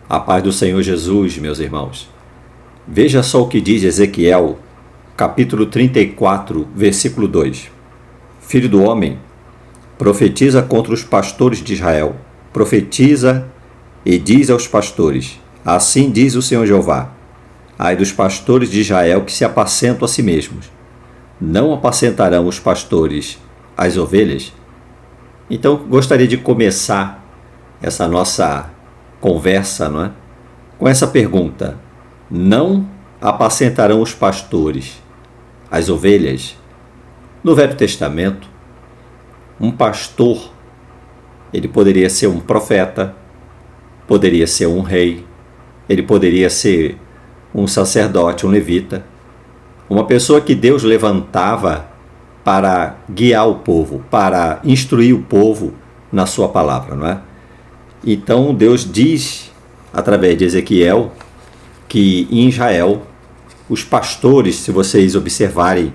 A paz do Senhor Jesus, meus irmãos. Veja só o que diz Ezequiel, capítulo 34, versículo 2. Filho do homem, profetiza contra os pastores de Israel. Profetiza e diz aos pastores: assim diz o Senhor Jeová: ai dos pastores de Israel que se apacentam a si mesmos. Não apacentarão os pastores as ovelhas? Então, gostaria de começar essa nossa conversa, não é? Com essa pergunta: não apacentarão os pastores as ovelhas? No Velho Testamento, um pastor, ele poderia ser um profeta, poderia ser um rei, ele poderia ser um sacerdote, um levita, uma pessoa que Deus levantava para guiar o povo, para instruir o povo na sua palavra, não é? Então Deus diz, através de Ezequiel, que em Israel, os pastores, se vocês observarem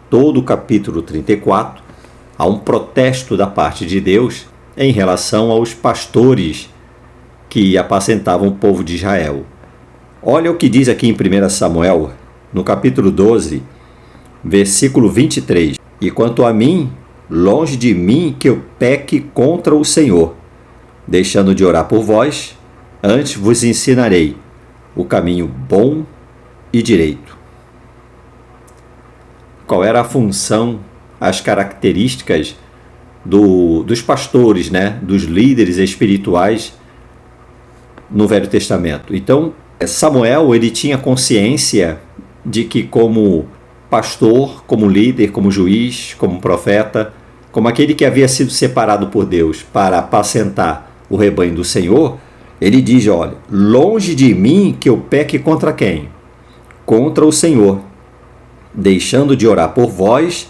todo o capítulo 34, há um protesto da parte de Deus em relação aos pastores que apacentavam o povo de Israel. Olha o que diz aqui em 1 Samuel, no capítulo 12, versículo 23. E quanto a mim, longe de mim que eu peque contra o Senhor, deixando de orar por vós, antes vos ensinarei o caminho bom e direito. Qual era a função, as características dos pastores, né? Dos líderes espirituais no Velho Testamento? Então, Samuel, ele tinha consciência de que como pastor, como líder, como juiz, como profeta, como aquele que havia sido separado por Deus para apacentar o rebanho do Senhor, ele diz: olha, longe de mim que eu peque contra quem? Contra o Senhor, deixando de orar por vós.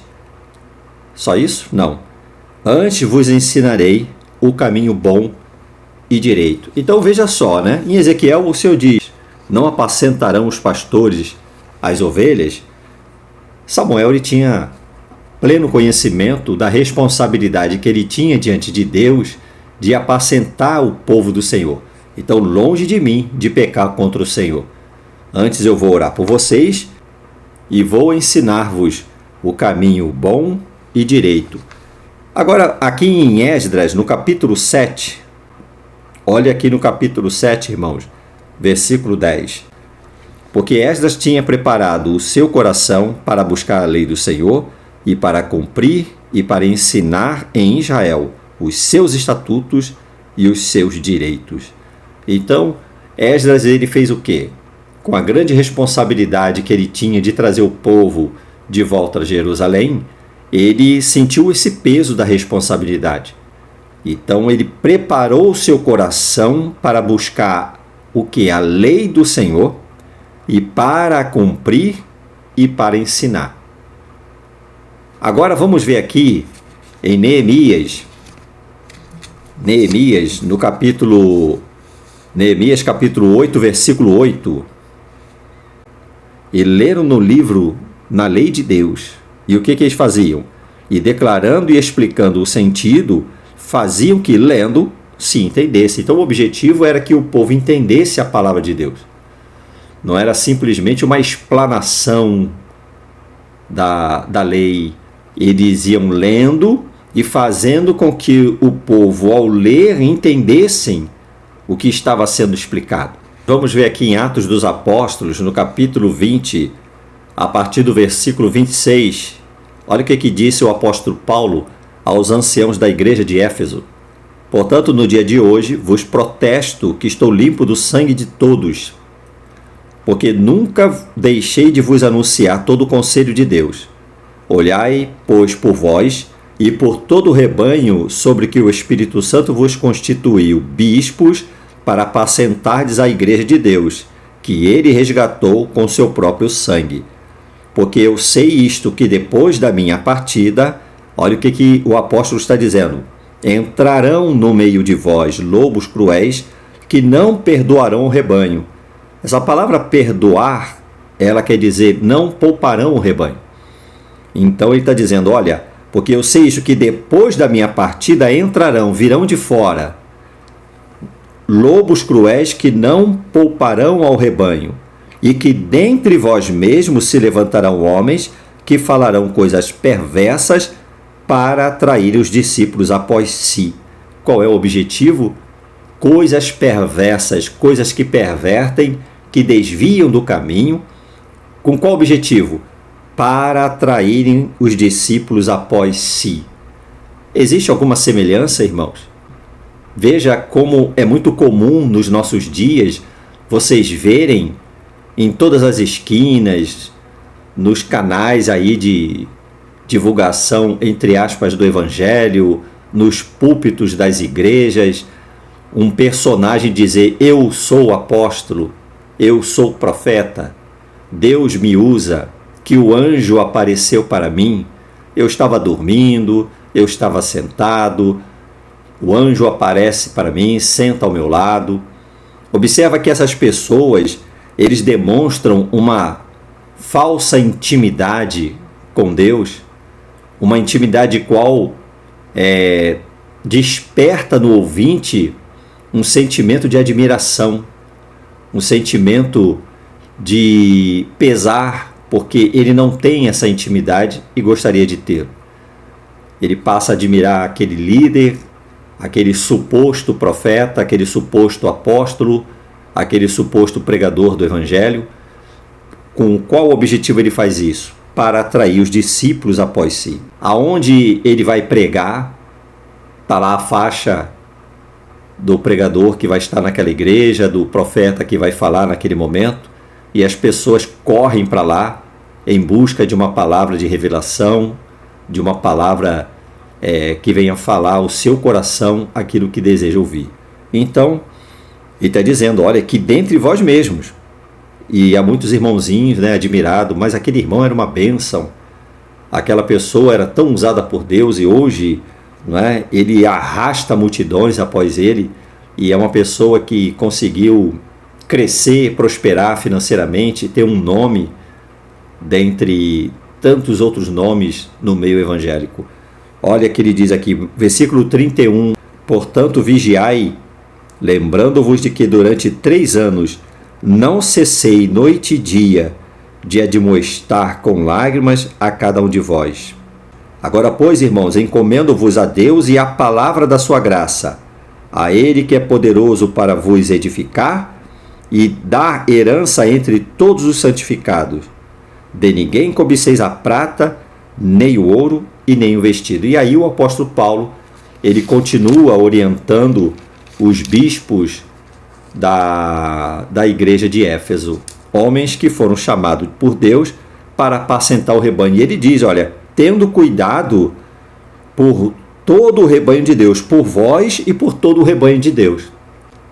Só isso? Não. Antes vos ensinarei o caminho bom e direito. Então veja só, né? Em Ezequiel o Senhor diz: não apacentarão os pastores as ovelhas. Samuel, ele tinha pleno conhecimento da responsabilidade que ele tinha diante de Deus de apacentar o povo do Senhor. Então, longe de mim de pecar contra o Senhor. Antes eu vou orar por vocês e vou ensinar-vos o caminho bom e direito. Agora, aqui em Esdras, no capítulo 7, olha aqui no capítulo 7, irmãos, versículo 10. Porque Esdras tinha preparado o seu coração para buscar a lei do Senhor e para cumprir e para ensinar em Israel os seus estatutos e os seus direitos. Então, Esdras, ele fez o quê? Com a grande responsabilidade que ele tinha de trazer o povo de volta a Jerusalém, ele sentiu esse peso da responsabilidade. Então, ele preparou o seu coração para buscar o que? A lei do Senhor, e para cumprir e para ensinar. Agora vamos ver aqui em Neemias, no capítulo 8, versículo 8. E leram no livro, na lei de Deus. E o que eles faziam? E declarando e explicando o sentido, faziam que, lendo, se entendesse. Então o objetivo era que o povo entendesse a palavra de Deus. Não era simplesmente uma explanação da lei. Eles iam lendo e fazendo com que o povo, ao ler, entendessem o que estava sendo explicado. Vamos ver aqui em Atos dos Apóstolos, no capítulo 20, a partir do versículo 26. Olha o que disse o apóstolo Paulo aos anciãos da igreja de Éfeso. Portanto, no dia de hoje, vos protesto que estou limpo do sangue de todos, porque nunca deixei de vos anunciar todo o conselho de Deus. Olhai, pois, por vós e por todo o rebanho sobre que o Espírito Santo vos constituiu bispos para apacentardes a igreja de Deus, que ele resgatou com seu próprio sangue. Porque eu sei isto, que depois da minha partida, olha o que o apóstolo está dizendo: entrarão no meio de vós lobos cruéis que não perdoarão o rebanho. Essa palavra perdoar, ela quer dizer não pouparão o rebanho. Então ele está dizendo: olha, porque eu sei isso, que depois da minha partida entrarão, virão de fora lobos cruéis que não pouparão ao rebanho, e que dentre vós mesmos se levantarão homens que falarão coisas perversas para atrair os discípulos após si. Qual é o objetivo? Coisas perversas, coisas que pervertem, que desviam do caminho. Com qual objetivo? Para atraírem os discípulos após si. Existe alguma semelhança, irmãos? Veja como é muito comum nos nossos dias vocês verem em todas as esquinas, nos canais aí de divulgação, entre aspas, do Evangelho, nos púlpitos das igrejas, um personagem dizer: eu sou apóstolo, eu sou profeta, Deus me usa, que o anjo apareceu para mim, eu estava dormindo, eu estava sentado, o anjo aparece para mim, senta ao meu lado. Observa que essas pessoas, eles demonstram uma falsa intimidade com Deus, uma intimidade qual desperta no ouvinte um sentimento de admiração, um sentimento de pesar, porque ele não tem essa intimidade e gostaria de ter. Ele passa a admirar aquele líder, aquele suposto profeta, aquele suposto apóstolo, aquele suposto pregador do Evangelho. Com qual objetivo ele faz isso? Para atrair os discípulos após si. Aonde ele vai pregar, está lá a faixa do pregador que vai estar naquela igreja, do profeta que vai falar naquele momento, e as pessoas correm para lá em busca de uma palavra de revelação, de uma palavra que venha falar ao seu coração aquilo que deseja ouvir. Então, ele está dizendo: olha, que dentre vós mesmos, e há muitos irmãozinhos, né, admirados, mas aquele irmão era uma bênção, aquela pessoa era tão usada por Deus, e hoje, né, ele arrasta multidões após ele, e é uma pessoa que conseguiu crescer, prosperar financeiramente, ter um nome dentre tantos outros nomes no meio evangélico. Olha que ele diz aqui, versículo 31, portanto vigiai, lembrando-vos de que durante 3 anos não cessei noite e dia de admoestar com lágrimas a cada um de vós. Agora, pois, irmãos, encomendo-vos a Deus e à palavra da sua graça, a Ele que é poderoso para vos edificar e dar herança entre todos os santificados. De ninguém cobiceis a prata, nem o ouro e nem o vestido. E aí o apóstolo Paulo, ele continua orientando os bispos da igreja de Éfeso, homens que foram chamados por Deus para apacentar o rebanho. E ele diz, olha, tendo cuidado por todo o rebanho de Deus, por vós e por todo o rebanho de Deus.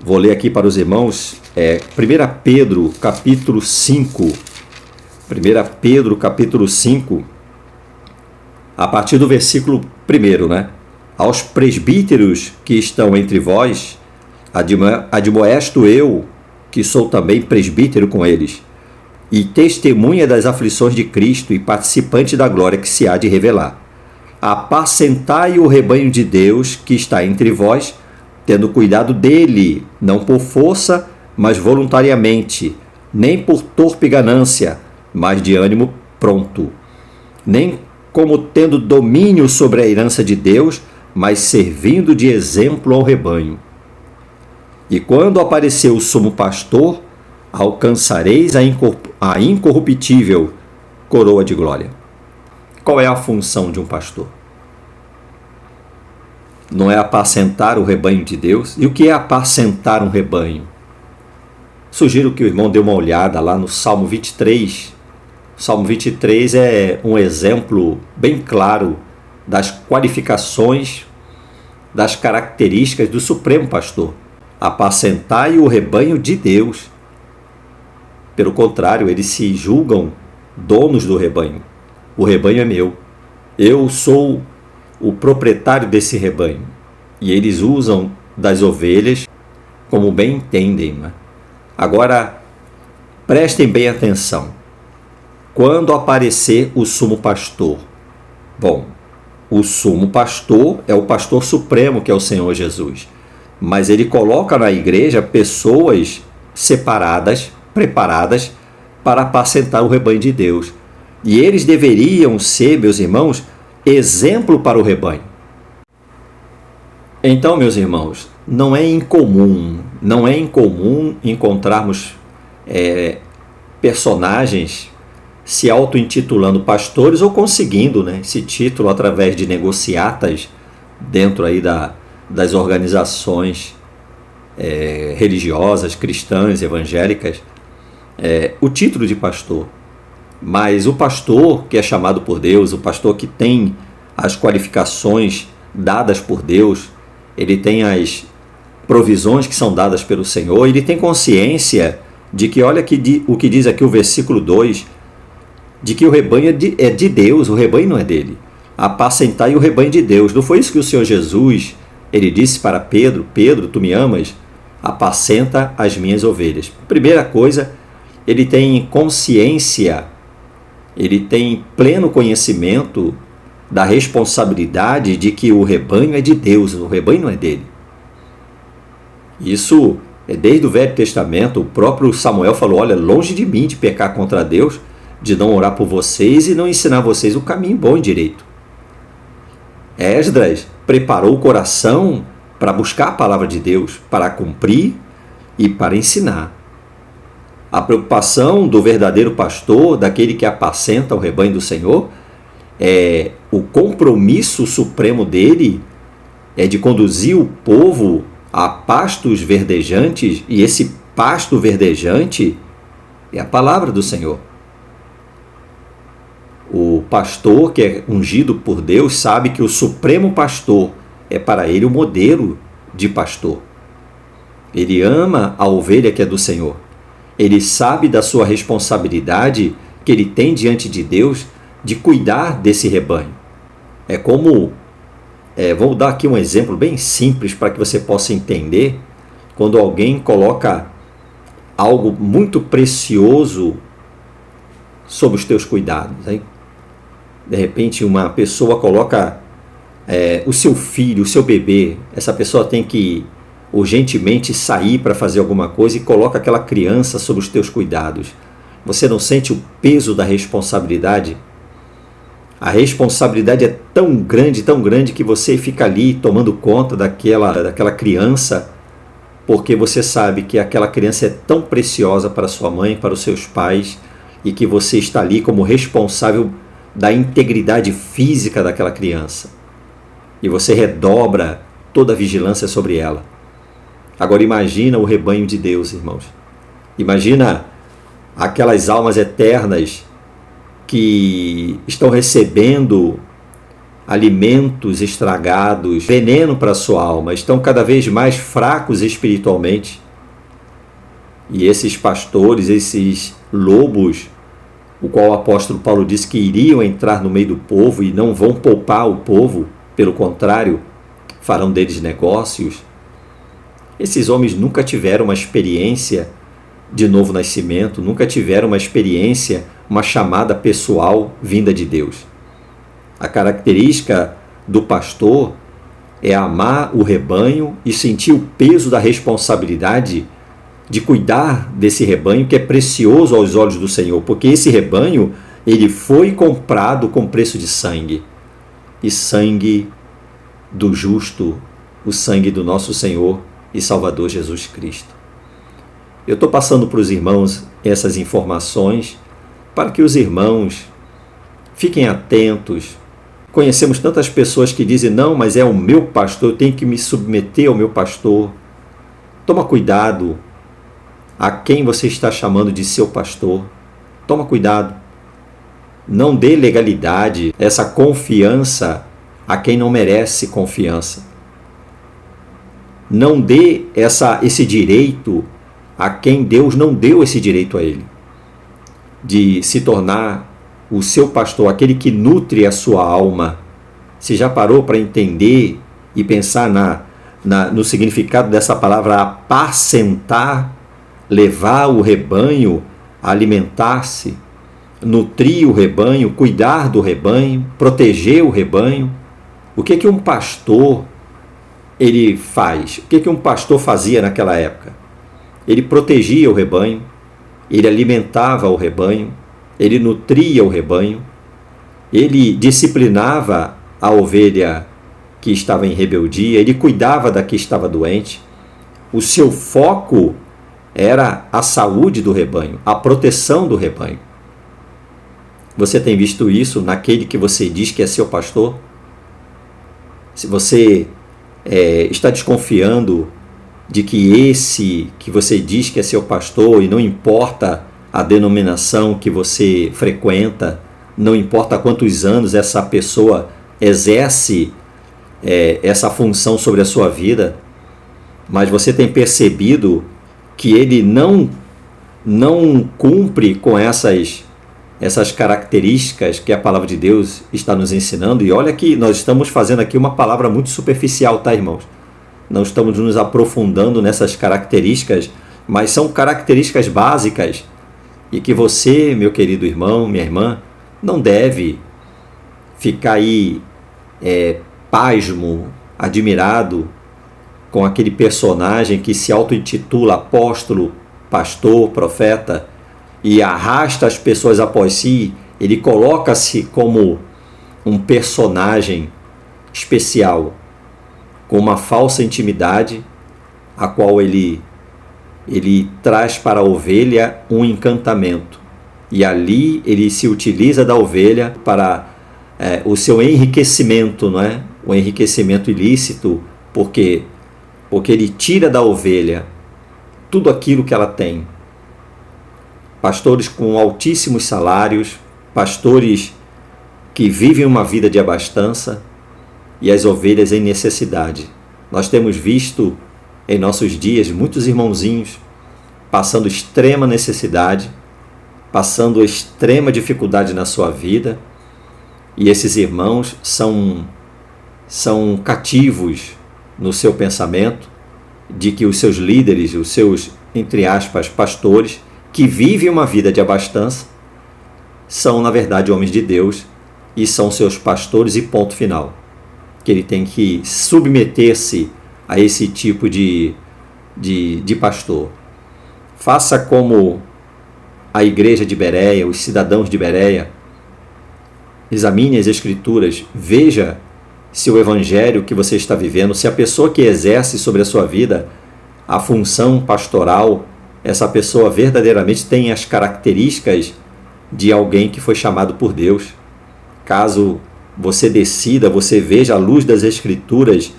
Vou ler aqui para os irmãos, 1 Pedro, capítulo 5. 1 Pedro, capítulo 5, a partir do versículo 1, né? Aos presbíteros que estão entre vós, admoesto eu, que sou também presbítero com eles, e testemunha das aflições de Cristo e participante da glória que se há de revelar. Apacentai o rebanho de Deus que está entre vós, tendo cuidado dele, não por força, mas voluntariamente, nem por torpe ganância, mas de ânimo pronto, nem como tendo domínio sobre a herança de Deus, mas servindo de exemplo ao rebanho. E quando aparecer o sumo pastor, alcançareis a incorruptível coroa de glória. Qual é a função de um pastor? Não é apacentar o rebanho de Deus? E o que é apacentar um rebanho? Sugiro que o irmão dê uma olhada lá no Salmo 23. O Salmo 23 é um exemplo bem claro das qualificações, das características do Supremo Pastor. Apacentai o rebanho de Deus. Pelo contrário, eles se julgam donos do rebanho. O rebanho é meu. Eu sou o proprietário desse rebanho. E eles usam das ovelhas como bem entendem, né? Agora, prestem bem atenção. Quando aparecer o sumo pastor? Bom, o sumo pastor é o pastor supremo, que é o Senhor Jesus. mas ele coloca na igreja pessoas separadas, preparadas para apacentar o rebanho de Deus. E eles deveriam ser, meus irmãos, exemplo para o rebanho. Então, meus irmãos, não é incomum encontrarmos personagens se auto-intitulando pastores ou conseguindo, né, esse título através de negociatas dentro aí das organizações religiosas, cristãs, evangélicas, o título de pastor. Mas o pastor que é chamado por Deus, o pastor que tem as qualificações dadas por Deus, ele tem as provisões que são dadas pelo Senhor, ele tem consciência de que, olha o que diz aqui o versículo 2, de que o rebanho é de Deus, o rebanho não é dele. Apacentai o rebanho de Deus. Não foi isso que o Senhor Jesus, ele disse para Pedro: Pedro, tu me amas? Apacenta as minhas ovelhas. Primeira coisa, ele tem consciência, ele tem pleno conhecimento da responsabilidade de que o rebanho é de Deus, o rebanho não é dele. Isso é desde o Velho Testamento. O próprio Samuel falou: olha, longe de mim de pecar contra Deus, de não orar por vocês e não ensinar vocês o caminho bom e direito. Esdras preparou o coração para buscar a palavra de Deus, para cumprir e para ensinar. A preocupação do verdadeiro pastor, daquele que apacenta o rebanho do Senhor, o compromisso supremo dele é de conduzir o povo a pastos verdejantes, e esse pasto verdejante é a palavra do Senhor. O pastor que é ungido por Deus sabe que o supremo pastor é para ele o modelo de pastor. Ele ama a ovelha que é do Senhor. Ele sabe da sua responsabilidade que ele tem diante de Deus de cuidar desse rebanho. É como, vou dar aqui um exemplo bem simples para que você possa entender. Quando alguém coloca algo muito precioso sob os teus cuidados, hein? De repente uma pessoa coloca o seu filho, o seu bebê, essa pessoa tem que urgentemente sair para fazer alguma coisa e coloca aquela criança sob os teus cuidados. Você não sente o peso da responsabilidade? A responsabilidade é tão grande que você fica ali tomando conta daquela criança, porque você sabe que aquela criança é tão preciosa para sua mãe, para os seus pais, e que você está ali como responsável da integridade física daquela criança. E você redobra toda a vigilância sobre ela. Agora imagina o rebanho de Deus, irmãos. Imagina aquelas almas eternas que estão recebendo alimentos estragados, veneno para a sua alma, estão cada vez mais fracos espiritualmente. E esses pastores, esses lobos, o qual o apóstolo Paulo disse que iriam entrar no meio do povo e não vão poupar o povo, pelo contrário, farão deles negócios. Esses homens nunca tiveram uma experiência de novo nascimento, nunca tiveram uma experiência, uma chamada pessoal vinda de Deus. A característica do pastor é amar o rebanho e sentir o peso da responsabilidade de cuidar desse rebanho que é precioso aos olhos do Senhor, porque esse rebanho, ele foi comprado com preço de sangue, e sangue do justo, o sangue do nosso Senhor e Salvador Jesus Cristo. Eu estou passando para os irmãos essas informações para que os irmãos fiquem atentos. Conhecemos tantas pessoas que dizem: não, mas é o meu pastor, eu tenho que me submeter ao meu pastor. Toma cuidado a quem você está chamando de seu pastor. Toma cuidado. Não dê legalidade, essa confiança a quem não merece confiança. Não dê esse direito a quem Deus não deu esse direito a ele, de se tornar o seu pastor, aquele que nutre a sua alma. Você já parou para entender e pensar no significado dessa palavra apacentar? Levar o rebanho a alimentar-se, nutrir o rebanho, cuidar do rebanho, proteger o rebanho. O que é que um pastor ele faz? O que um pastor fazia naquela época? Ele protegia o rebanho, ele alimentava o rebanho, ele nutria o rebanho, ele disciplinava a ovelha que estava em rebeldia, ele cuidava da que estava doente. O seu foco era a saúde do rebanho, a proteção do rebanho. Você tem visto isso naquele que você diz que é seu pastor? Se você está desconfiando de que esse que você diz que é seu pastor, e não importa a denominação que você frequenta, não importa quantos anos essa pessoa exerce essa função sobre a sua vida, mas você tem percebido que ele não cumpre com essas características que a palavra de Deus está nos ensinando. E olha que nós estamos fazendo aqui uma palavra muito superficial, tá, irmãos? Não estamos nos aprofundando nessas características, mas são características básicas e que você, meu querido irmão, minha irmã, não deve ficar aí pasmo, admirado com aquele personagem que se auto-intitula apóstolo, pastor, profeta e arrasta as pessoas após si. Ele coloca-se como um personagem especial, com uma falsa intimidade, a qual ele traz para a ovelha um encantamento. E ali ele se utiliza da ovelha para o seu enriquecimento, não é? O enriquecimento ilícito, porque ele tira da ovelha tudo aquilo que ela tem. Pastores com altíssimos salários, pastores que vivem uma vida de abastança, e as ovelhas em necessidade. Nós temos visto em nossos dias muitos irmãozinhos passando extrema necessidade, passando extrema dificuldade na sua vida, e esses irmãos são cativos no seu pensamento de que os seus líderes, os seus, entre aspas, pastores, que vivem uma vida de abastança, são na verdade homens de Deus e são seus pastores, e ponto final. Que ele tem que submeter-se a esse tipo de pastor. Faça como a igreja de Bereia, os cidadãos de Bereia. Examine as escrituras, veja se o evangelho que você está vivendo, se a pessoa que exerce sobre a sua vida a função pastoral, essa pessoa verdadeiramente tem as características de alguém que foi chamado por Deus. Caso você decida, você veja à luz das escrituras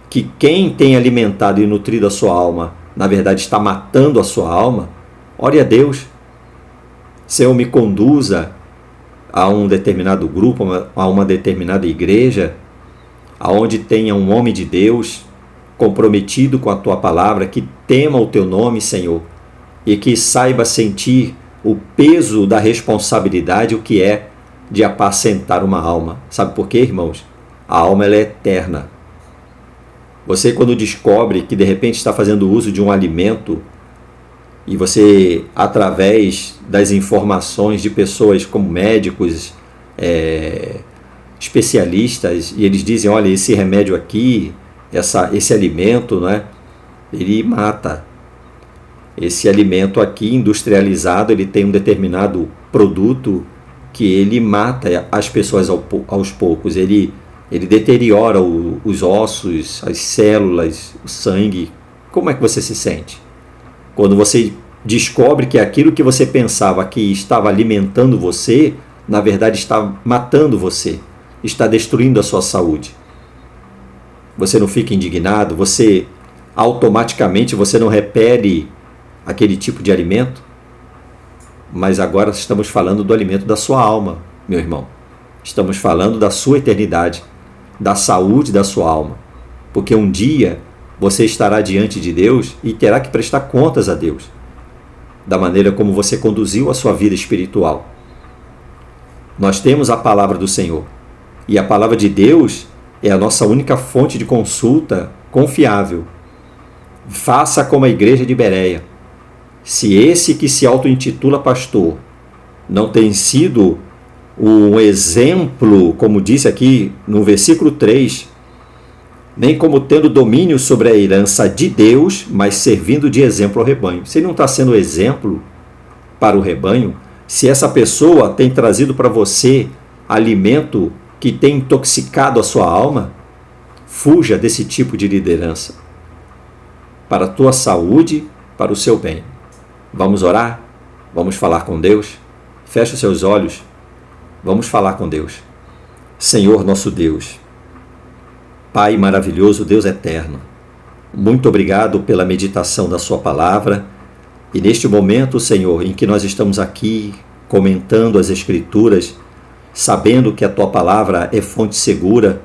que quem tem alimentado e nutrido a sua alma, na verdade está matando a sua alma, ore a Deus. Senhor, me conduza a um determinado grupo, a uma determinada igreja, aonde tenha um homem de Deus comprometido com a tua palavra, que tema o teu nome, Senhor, e que saiba sentir o peso da responsabilidade, o que é de apacentar uma alma. Sabe por quê, irmãos? A alma ela é eterna. Você, quando descobre que de repente está fazendo uso de um alimento, e você, através das informações de pessoas como médicos, especialistas, e eles dizem, olha, esse remédio aqui, esse alimento, né, ele mata. Esse alimento aqui industrializado, ele tem um determinado produto que ele mata as pessoas aos poucos. Ele deteriora os ossos, as células, o sangue. Como é que você se sente? Quando você descobre que aquilo que você pensava que estava alimentando você, na verdade está matando você, está destruindo a sua saúde. Você não fica indignado? Você automaticamente você não repele aquele tipo de alimento? Mas agora estamos falando do alimento da sua alma, meu irmão. Estamos falando da sua eternidade, da saúde da sua alma. Porque um dia você estará diante de Deus e terá que prestar contas a Deus da maneira como você conduziu a sua vida espiritual. Nós temos a palavra do Senhor, e a palavra de Deus é a nossa única fonte de consulta confiável. Faça como a igreja de Bereia. Se esse que se auto-intitula pastor não tem sido um exemplo, como disse aqui no versículo 3, nem como tendo domínio sobre a herança de Deus, mas servindo de exemplo ao rebanho. Se ele não está sendo exemplo para o rebanho, se essa pessoa tem trazido para você alimento que tem intoxicado a sua alma, fuja desse tipo de liderança, para a tua saúde, para o seu bem. Vamos orar? Vamos falar com Deus? Feche os seus olhos. Vamos falar com Deus. Senhor nosso Deus, Pai maravilhoso, Deus eterno, muito obrigado pela meditação da sua palavra. E neste momento, Senhor, em que nós estamos aqui comentando as Escrituras, sabendo que a tua palavra é fonte segura,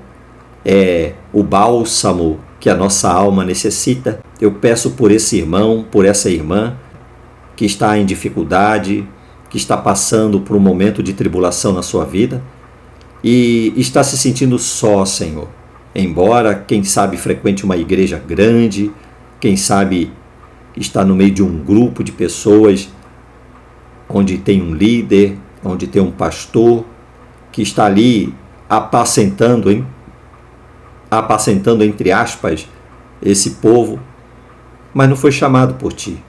é o bálsamo que a nossa alma necessita, eu peço por esse irmão, por essa irmã que está em dificuldade, que está passando por um momento de tribulação na sua vida e está se sentindo só, Senhor. Embora, quem sabe, frequente uma igreja grande, quem sabe está no meio de um grupo de pessoas onde tem um líder, onde tem um pastor que está ali apacentando, entre aspas, esse povo, mas não foi chamado por ti.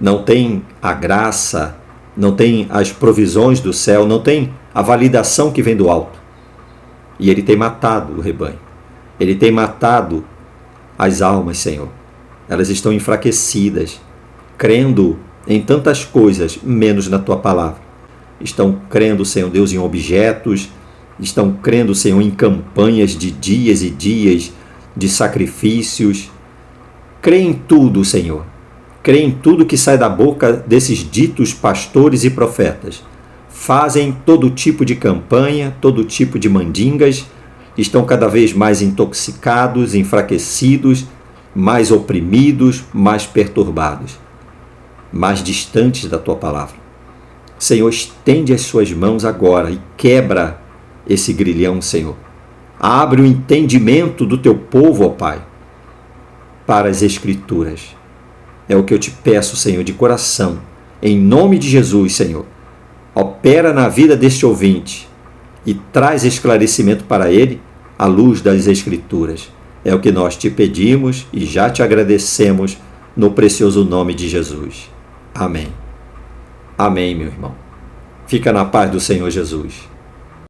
Não tem a graça, não tem as provisões do céu, não tem a validação que vem do alto. E ele tem matado o rebanho. Ele tem matado as almas, Senhor. Elas estão enfraquecidas, crendo em tantas coisas, menos na tua palavra. Estão crendo, Senhor Deus, em objetos, estão crendo, Senhor, em campanhas de dias e dias, de sacrifícios. Crê em tudo, Senhor. Crê em tudo que sai da boca desses ditos pastores e profetas. Fazem todo tipo de campanha, todo tipo de mandingas, estão cada vez mais intoxicados, enfraquecidos, mais oprimidos, mais perturbados, mais distantes da tua palavra. Senhor, estende as suas mãos agora e quebra esse grilhão, Senhor. Abre o entendimento do teu povo, ó Pai, para as Escrituras. É o que eu te peço, Senhor, de coração, em nome de Jesus, Senhor. Opera na vida deste ouvinte e traz esclarecimento para ele à luz das Escrituras. É o que nós te pedimos e já te agradecemos no precioso nome de Jesus. Amém. Amém, meu irmão. Fica na paz do Senhor Jesus.